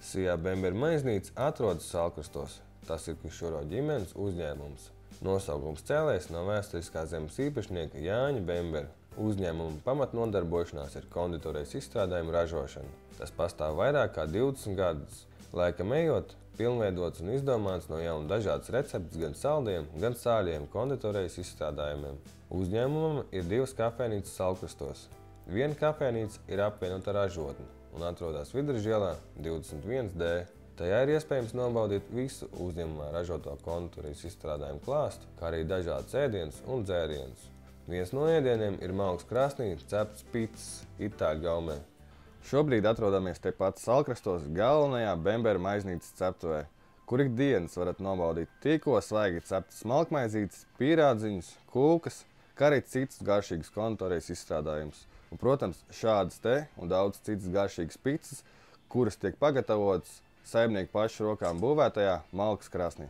Sijā Bemberu maiznīca atrodas Salkrastos. Tas ir Kišuro ģimenes uzņēmums. Nosaukums cēlies no vēsturiskā zemes īpašnieka Jāņa Bembera. Uzņēmuma pamatnodarbošanās ir konditorijas izstrādājumu ražošana. Tas pastāv vairāk kā 20 gadus. Laikam ejot, pilnveidots un izdomāts no jauna dažādas receptes gan saldiem, gan sāļiem konditorijas izstrādājumiem. Uzņēmumam ir 2 kafejnīcas Salkrastos. Viena kafejnīca ir apvienota ražotne un atrodas Vidružu ielā 21D. Tajā ir iespējams nobaudīt visu uzņēmumā ražoto konditorijas izstrādājumu klāstu, kā arī dažādas ēdienas un dzērienus. Viens no ēdieniem ir malks krāsnī cepts picas itāļu gaumē. Šobrīd atrodamies tepat Salkrastos galvenajā Bemberu maiznīcas ceptuvē, kur ikdienas varat nobaudīt tikko svaigi ceptas smalkmaizītes, pīrādziņus, kūkas, kā arī citus garšīgus konditorijas izstrādājumus. Un, protams, šādas te un daudz citas garšīgas picas, kuras tiek pagatavotas saimnieku pašu rokām būvētajā malkas krāsnī.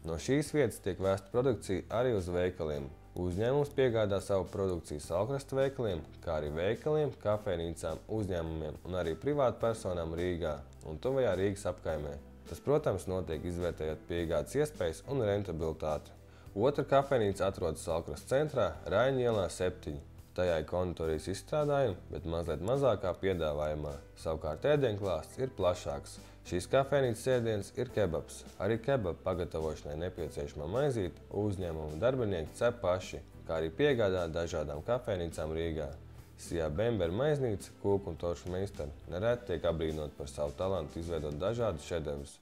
No šīs vietas tiek vēsta produkcija arī uz veikaliem. Uzņēmums piegādā savu produkciju Salkrastu veikaliem, kā arī veikaliem, kafejnīcām, uzņēmumiem un arī privātpersonām Rīgā un tuvajā Rīgas apkaimē. Tas, protams, notiek izvērtējot piegādes iespējas un rentabilitāti. Otra kafejnīca atrodas Salkrastu centrā, Raņa ielā 7. Tajā ir konditorijas izstrādājumi, bet mazliet mazākā piedāvājumā. Savukārt ēdienklāsts ir plašāks. Šīs kafejnīcas ēdienas ir kebabs. Arī kebabu pagatavošanai nepieciešamā maizīte uzņēmuma darbinieki cep paši, kā arī piegādā dažādām kafejnīcām Rīgā. Sijā Bemberu maiznīca, kūku un toršu meistari nereti tiek apbrīnoti par savu talantu izveidot dažādus šedevrus.